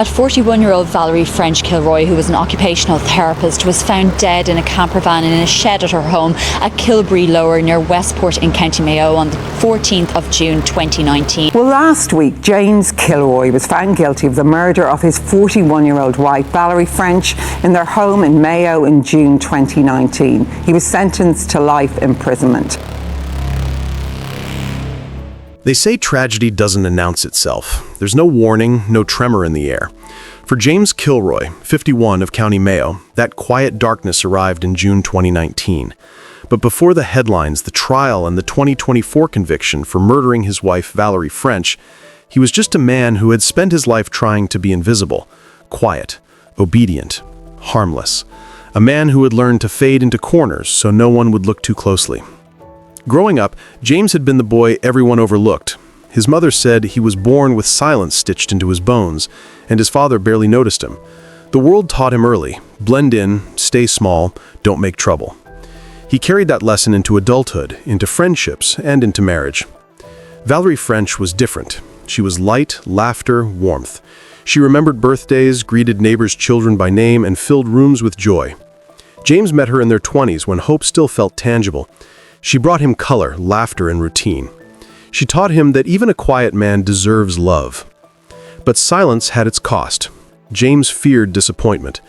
At 41-year-old Valerie French Kilroy, who was an occupational therapist, was found dead in a camper van in a shed at her home at Kilroy Lower near Westport in County Mayo on the 14th of June 2019. Well, last week, James Kilroy was found guilty of the murder of his 41-year-old wife, Valerie French, in their home in Mayo in June 2019. He was sentenced to life imprisonment. They say tragedy doesn't announce itself. There's no warning, no tremor in the air. For James Kilroy, 51 of County Mayo, that quiet darkness arrived in June 2019. But before the headlines, the trial, and the 2024 conviction for murdering his wife, Valerie French, he was just a man who had spent his life trying to be invisible, quiet, obedient, harmless. A man who had learned to fade into corners so no one would look too closely. Growing up, James had been the boy everyone overlooked. His mother said he was born with silence stitched into his bones, and his father barely noticed him. The world taught him early: blend in, stay small, don't make trouble. He carried that lesson into adulthood, into friendships, and into marriage. Valerie French was different. She was light, laughter, warmth. She remembered birthdays, greeted neighbors' children by name, and filled rooms with joy. James met her in their 20s when hope still felt tangible. She brought him color, laughter, and routine. She taught him that even a quiet man deserves love. But silence had its cost. James feared disappointment.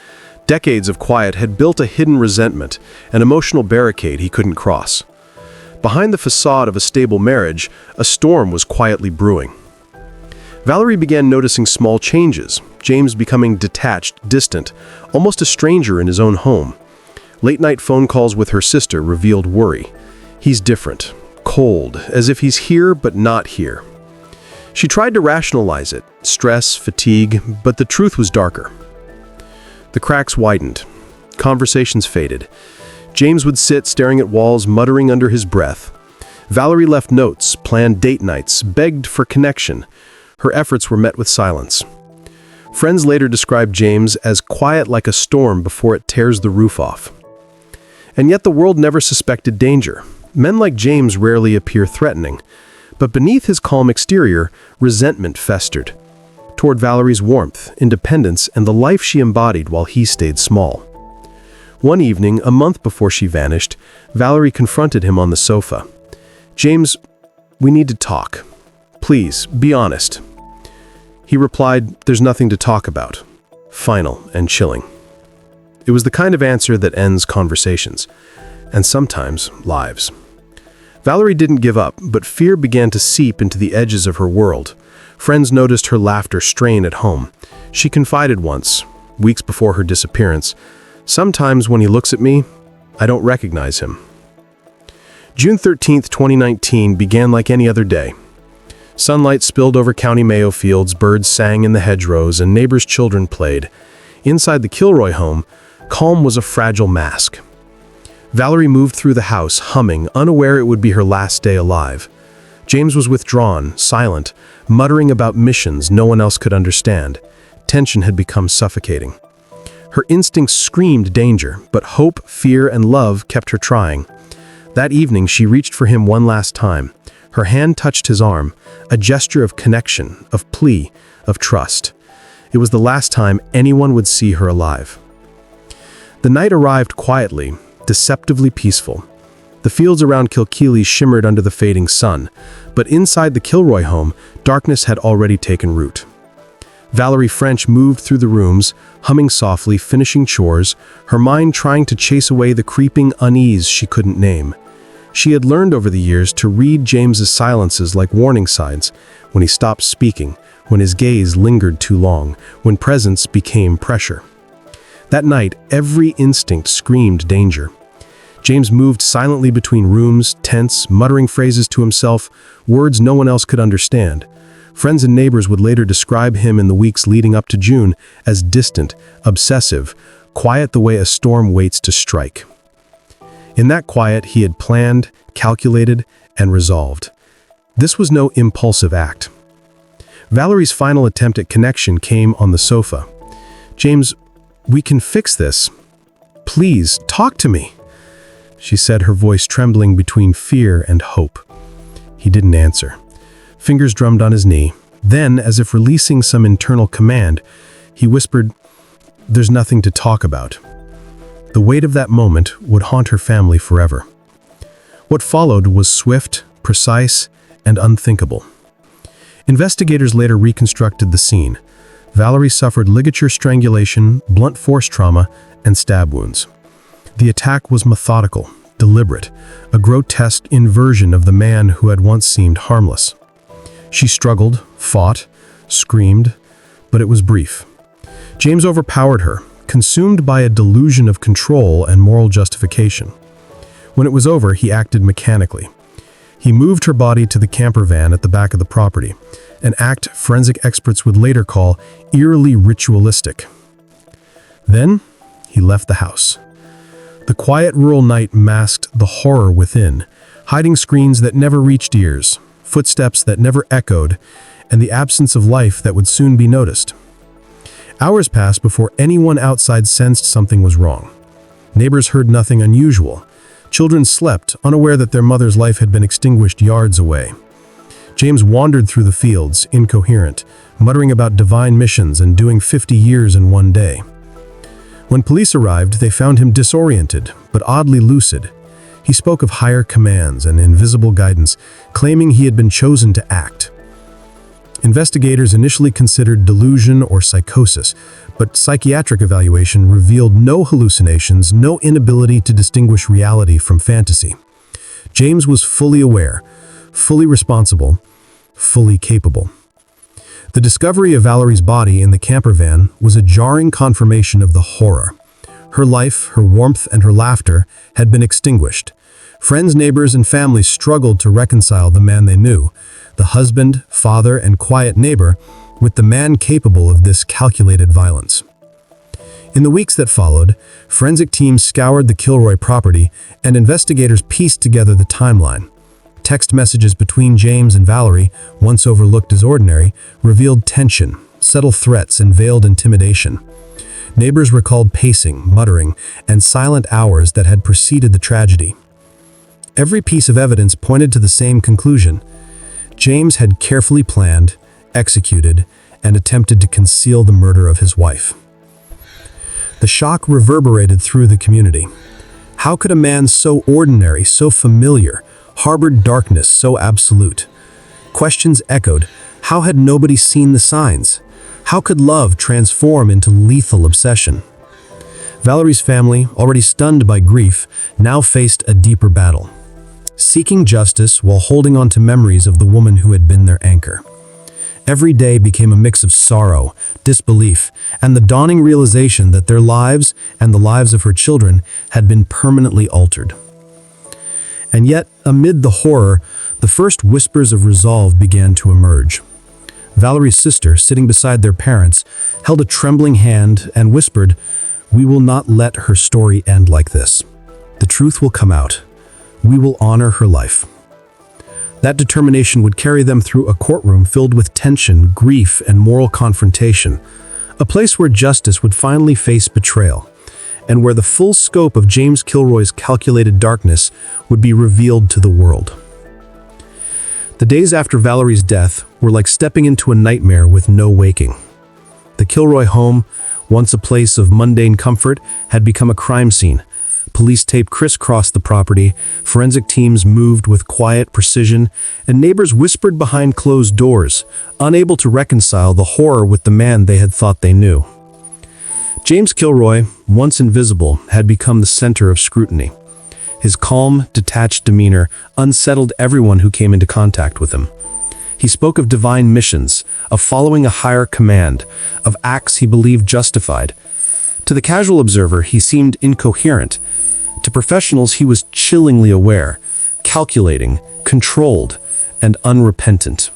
Decades of quiet had built a hidden resentment, an emotional barricade he couldn't cross. Behind the facade of a stable marriage, a storm was quietly brewing. Valerie began noticing small changes, James becoming detached, distant, almost a stranger in his own home. Late-night phone calls with her sister revealed worry. He's different, cold, as if he's here but not here. She tried to rationalize it, stress, fatigue, but the truth was darker. The cracks widened. Conversations faded. James would sit staring at walls, muttering under his breath. Valerie left notes, planned date nights, begged for connection. Her efforts were met with silence. Friends later described James as quiet like a storm before it tears the roof off. And yet the world never suspected danger. Men like James rarely appear threatening, but beneath his calm exterior, resentment festered toward Valerie's warmth, independence, and the life she embodied while he stayed small. One evening, a month before she vanished, Valerie confronted him on the sofa. "James, we need to talk. Please, be honest." He replied, "There's nothing to talk about." Final and chilling. It was the kind of answer that ends conversations, and sometimes lives. Valerie didn't give up, but fear began to seep into the edges of her world. Friends noticed her laughter strain at home. She confided once, weeks before her disappearance, "Sometimes when he looks at me, I don't recognize him." June 13th, 2019 began like any other day. Sunlight spilled over County Mayo fields, birds sang in the hedgerows, and neighbors' children played. Inside the Kilroy home, calm was a fragile mask. Valerie moved through the house, humming, unaware it would be her last day alive. James was withdrawn, silent, muttering about missions no one else could understand. Tension had become suffocating. Her instincts screamed danger, but hope, fear, and love kept her trying. That evening, she reached for him one last time. Her hand touched his arm, a gesture of connection, of plea, of trust. It was the last time anyone would see her alive. The night arrived quietly, deceptively peaceful. The fields around Kilkeely shimmered under the fading sun, but inside the Kilroy home, darkness had already taken root. Valerie French moved through the rooms, humming softly, finishing chores, her mind trying to chase away the creeping unease she couldn't name. She had learned over the years to read James's silences like warning signs, when he stopped speaking, when his gaze lingered too long, when presence became pressure. That night, every instinct screamed danger. James moved silently between rooms, tense, muttering phrases to himself, words no one else could understand. Friends and neighbors would later describe him in the weeks leading up to June as distant, obsessive, quiet the way a storm waits to strike. In that quiet, he had planned, calculated, and resolved. This was no impulsive act. Valerie's final attempt at connection came on the sofa. "James, we can fix this. Please, talk to me," she said, her voice trembling between fear and hope. He didn't answer. Fingers drummed on his knee. Then, as if releasing some internal command, He whispered, "There's nothing to talk about." The weight of that moment would haunt her family forever. What followed was swift, precise, and unthinkable. Investigators later reconstructed the scene. Valerie suffered ligature strangulation, blunt force trauma, and stab wounds. The attack was methodical, deliberate, a grotesque inversion of the man who had once seemed harmless. She struggled, fought, screamed, but it was brief. James overpowered her, consumed by a delusion of control and moral justification. When it was over, he acted mechanically. He moved her body to the camper van at the back of the property, an act forensic experts would later call eerily ritualistic. Then, he left the house. The quiet rural night masked the horror within, hiding screams that never reached ears, footsteps that never echoed, and the absence of life that would soon be noticed. Hours passed before anyone outside sensed something was wrong. Neighbors heard nothing unusual. Children slept, unaware that their mother's life had been extinguished yards away. James wandered through the fields, incoherent, muttering about divine missions and doing 50 years in one day. When police arrived, they found him disoriented, but oddly lucid. He spoke of higher commands and invisible guidance, claiming he had been chosen to act. Investigators initially considered delusion or psychosis, but psychiatric evaluation revealed no hallucinations, no inability to distinguish reality from fantasy. James was fully aware, fully responsible, fully capable. The discovery of Valerie's body in the camper van was a jarring confirmation of the horror. Her life, her warmth, and her laughter had been extinguished. Friends, neighbors, and family struggled to reconcile the man they knew, the husband, father, and quiet neighbor, with the man capable of this calculated violence. In the weeks that followed, forensic teams scoured the Kilroy property, and investigators pieced together the timeline. Text messages between James and Valerie, once overlooked as ordinary, revealed tension, subtle threats, and veiled intimidation. Neighbors recalled pacing, muttering, and silent hours that had preceded the tragedy. Every piece of evidence pointed to the same conclusion. James had carefully planned, executed, and attempted to conceal the murder of his wife. The shock reverberated through the community. How could a man so ordinary, so familiar, harbor darkness so absolute? Questions echoed. How had nobody seen the signs? How could love transform into lethal obsession? Valerie's family, already stunned by grief, now faced a deeper battle, seeking justice while holding on to memories of the woman who had been their anchor. Every day became a mix of sorrow, disbelief, and the dawning realization that their lives and the lives of her children had been permanently altered. And yet, amid the horror, the first whispers of resolve began to emerge. Valerie's sister, sitting beside their parents, held a trembling hand and whispered, "We will not let her story end like this. The truth will come out. We will honor her life." That determination would carry them through a courtroom filled with tension, grief, and moral confrontation, a place where justice would finally face betrayal, and where the full scope of James Kilroy's calculated darkness would be revealed to the world. The days after Valerie's death were like stepping into a nightmare with no waking. The Kilroy home, once a place of mundane comfort, had become a crime scene. Police tape crisscrossed the property, forensic teams moved with quiet precision, and neighbors whispered behind closed doors, unable to reconcile the horror with the man they had thought they knew. James Kilroy, once invisible, had become the center of scrutiny. His calm, detached demeanor unsettled everyone who came into contact with him. He spoke of divine missions, of following a higher command, of acts he believed justified. To the casual observer, he seemed incoherent. To professionals, he was chillingly aware, calculating, controlled, and unrepentant.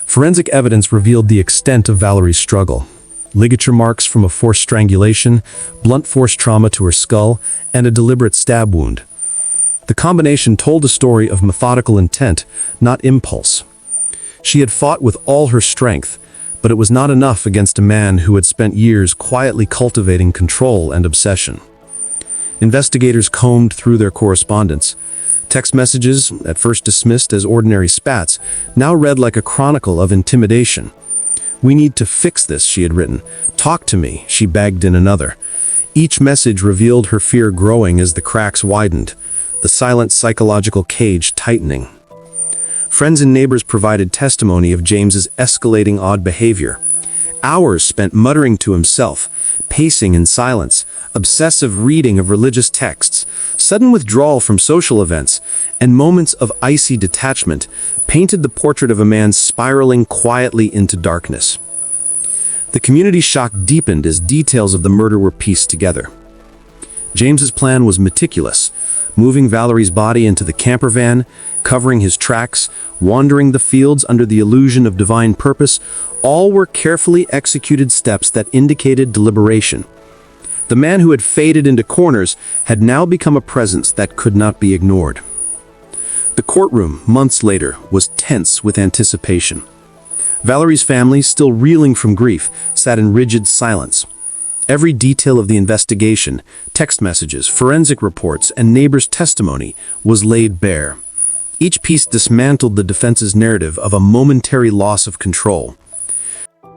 Forensic evidence revealed the extent of Valerie's struggle. Ligature marks from a forced strangulation, blunt force trauma to her skull, and a deliberate stab wound. The combination told a story of methodical intent, not impulse. She had fought with all her strength, but it was not enough against a man who had spent years quietly cultivating control and obsession. Investigators combed through their correspondence. Text messages, at first dismissed as ordinary spats, now read like a chronicle of intimidation. "We need to fix this," she had written. "Talk to me," she begged in another. Each message revealed her fear growing as the cracks widened, the silent psychological cage tightening. Friends and neighbors provided testimony of James's escalating odd behavior. Hours spent muttering to himself, pacing in silence, obsessive reading of religious texts, sudden withdrawal from social events, and moments of icy detachment painted the portrait of a man spiraling quietly into darkness. The community's shock deepened as details of the murder were pieced together. James's plan was meticulous, moving Valerie's body into the camper van, covering his tracks, wandering the fields under the illusion of divine purpose. All were carefully executed steps that indicated deliberation. The man who had faded into corners had now become a presence that could not be ignored. The courtroom, months later, was tense with anticipation. Valerie's family, still reeling from grief, sat in rigid silence. Every detail of the investigation, text messages, forensic reports, and neighbors' testimony was laid bare. Each piece dismantled the defense's narrative of a momentary loss of control.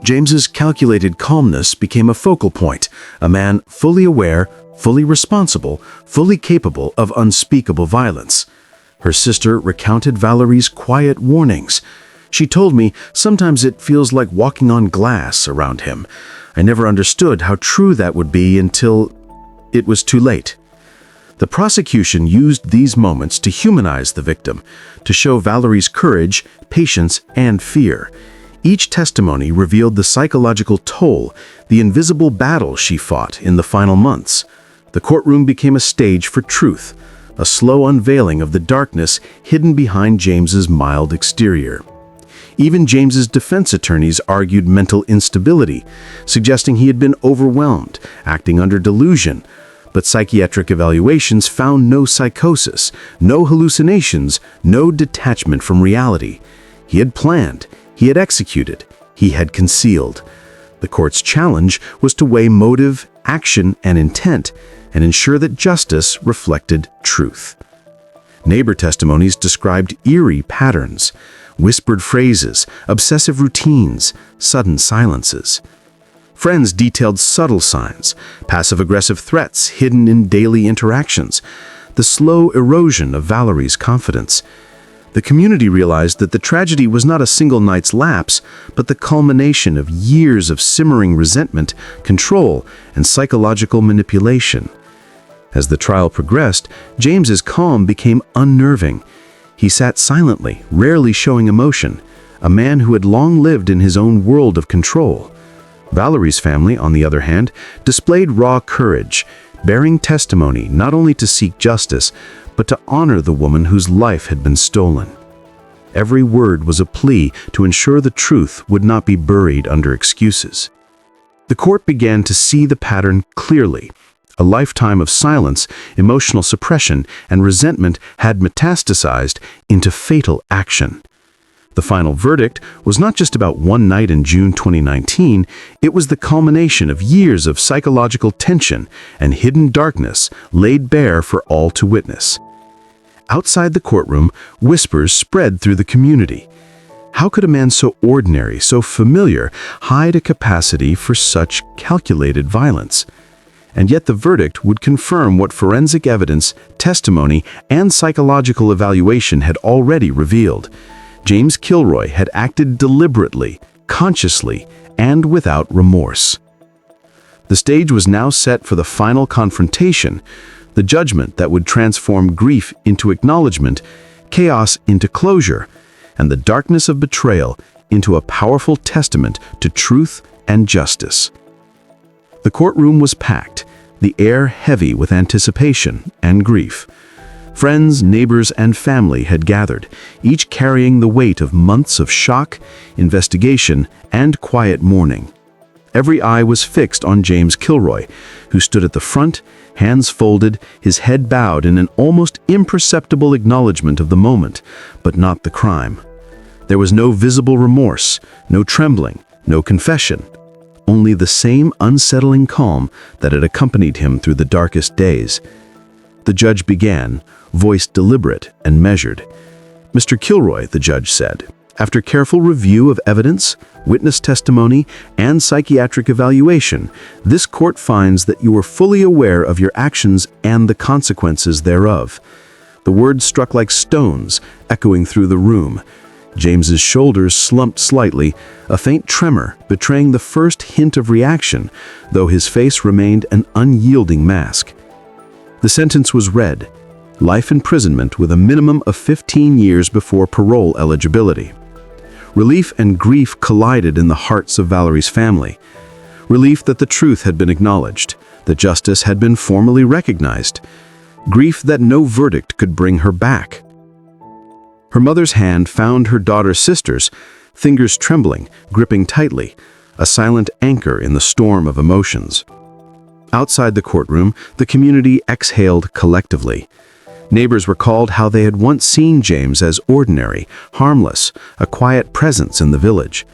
James's calculated calmness became a focal point, a man fully aware, fully responsible, fully capable of unspeakable violence. Her sister recounted Valerie's quiet warnings. She told me, "Sometimes it feels like walking on glass around him." I never understood how true that would be until it was too late. The prosecution used these moments to humanize the victim, to show Valerie's courage, patience, and fear. Each testimony revealed the psychological toll, the invisible battle she fought in the final months. The courtroom became a stage for truth, a slow unveiling of the darkness hidden behind James's mild exterior. Even James's defense attorneys argued mental instability, suggesting he had been overwhelmed, acting under delusion. But psychiatric evaluations found no psychosis, no hallucinations, no detachment from reality. He had planned, he had executed, he had concealed. The court's challenge was to weigh motive, action, and intent, and ensure that justice reflected truth. Neighbor testimonies described eerie patterns, whispered phrases, obsessive routines, sudden silences. Friends detailed subtle signs, passive-aggressive threats hidden in daily interactions, the slow erosion of Valerie's confidence. The community realized that the tragedy was not a single night's lapse, but the culmination of years of simmering resentment, control, and psychological manipulation. As the trial progressed, James's calm became unnerving. He sat silently, rarely showing emotion, a man who had long lived in his own world of control. Valerie's family, on the other hand, displayed raw courage, bearing testimony not only to seek justice, but to honor the woman whose life had been stolen. Every word was a plea to ensure the truth would not be buried under excuses. The court began to see the pattern clearly. A lifetime of silence, emotional suppression, and resentment had metastasized into fatal action. The final verdict was not just about one night in June 2019, it was the culmination of years of psychological tension and hidden darkness laid bare for all to witness. Outside the courtroom, whispers spread through the community. How could a man so ordinary, so familiar, hide a capacity for such calculated violence? And yet the verdict would confirm what forensic evidence, testimony, and psychological evaluation had already revealed. James Kilroy had acted deliberately, consciously, and without remorse. The stage was now set for the final confrontation, the judgment that would transform grief into acknowledgement, chaos into closure, and the darkness of betrayal into a powerful testament to truth and justice. The courtroom was packed, the air heavy with anticipation and grief. Friends, neighbors, and family had gathered, each carrying the weight of months of shock, investigation, and quiet mourning. Every eye was fixed on James Kilroy, who stood at the front, hands folded, his head bowed in an almost imperceptible acknowledgement of the moment, but not the crime. There was no visible remorse, no trembling, no confession. Only the same unsettling calm that had accompanied him through the darkest days. The judge began, voice deliberate and measured. "Mr. Kilroy," the judge said, After careful review of evidence, witness testimony, and psychiatric evaluation, this court finds that you were fully aware of your actions and the consequences thereof. The words struck like stones, echoing through the room. James's shoulders slumped slightly, a faint tremor betraying the first hint of reaction, though his face remained an unyielding mask. The sentence was read: life imprisonment with a minimum of 15 years before parole eligibility. Relief and grief collided in the hearts of Valerie's family. Relief that the truth had been acknowledged, that justice had been formally recognized. Grief that no verdict could bring her back. Her mother's hand found her daughter's sister's, fingers trembling, gripping tightly, a silent anchor in the storm of emotions. Outside the courtroom, the community exhaled collectively. Neighbors recalled how they had once seen James as ordinary, harmless, a quiet presence in the village.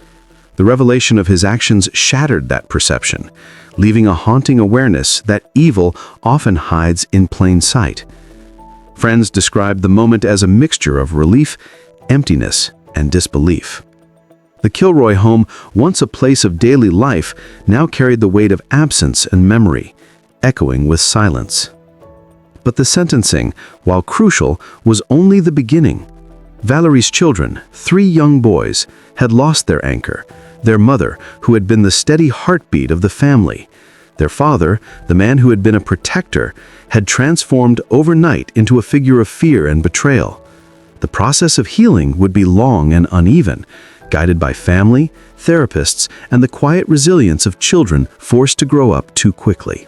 The revelation of his actions shattered that perception, leaving a haunting awareness that evil often hides in plain sight. Friends described the moment as a mixture of relief, emptiness, and disbelief. The Kilroy home, once a place of daily life, now carried the weight of absence and memory, echoing with silence. But the sentencing, while crucial, was only the beginning. Valerie's children, 3 young boys, had lost their anchor, their mother, who had been the steady heartbeat of the family. Their father, the man who had been a protector, had transformed overnight into a figure of fear and betrayal. The process of healing would be long and uneven, guided by family, therapists, and the quiet resilience of children forced to grow up too quickly.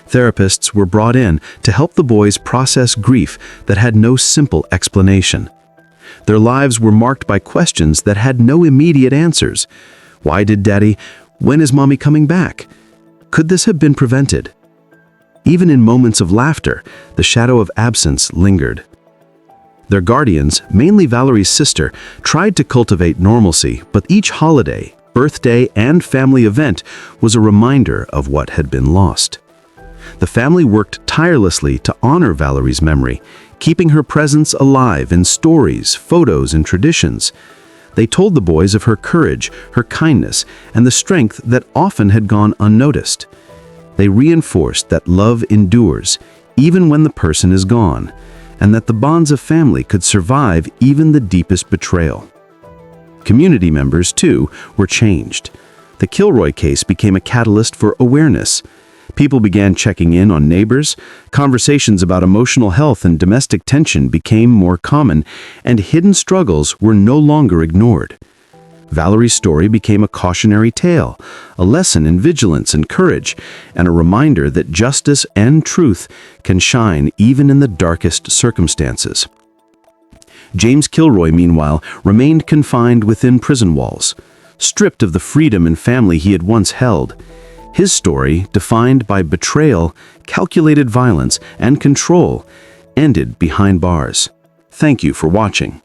Therapists were brought in to help the boys process grief that had no simple explanation. Their lives were marked by questions that had no immediate answers. Why did Daddy? When is Mommy coming back? Could this have been prevented? Even in moments of laughter, the shadow of absence lingered. Their guardians, mainly Valerie's sister, tried to cultivate normalcy, but each holiday, birthday, and family event was a reminder of what had been lost. The family worked tirelessly to honor Valerie's memory, keeping her presence alive in stories, photos, and traditions. They told the boys of her courage, her kindness, and the strength that often had gone unnoticed. They reinforced that love endures, even when the person is gone, and that the bonds of family could survive even the deepest betrayal. Community members, too, were changed. The Kilroy case became a catalyst for awareness. People began checking in on neighbors, conversations about emotional health and domestic tension became more common, and hidden struggles were no longer ignored. Valerie's story became a cautionary tale, a lesson in vigilance and courage, and a reminder that justice and truth can shine even in the darkest circumstances. James Kilroy, meanwhile, remained confined within prison walls, stripped of the freedom and family he had once held. His story, defined by betrayal, calculated violence, and control, ended behind bars. Thank you for watching.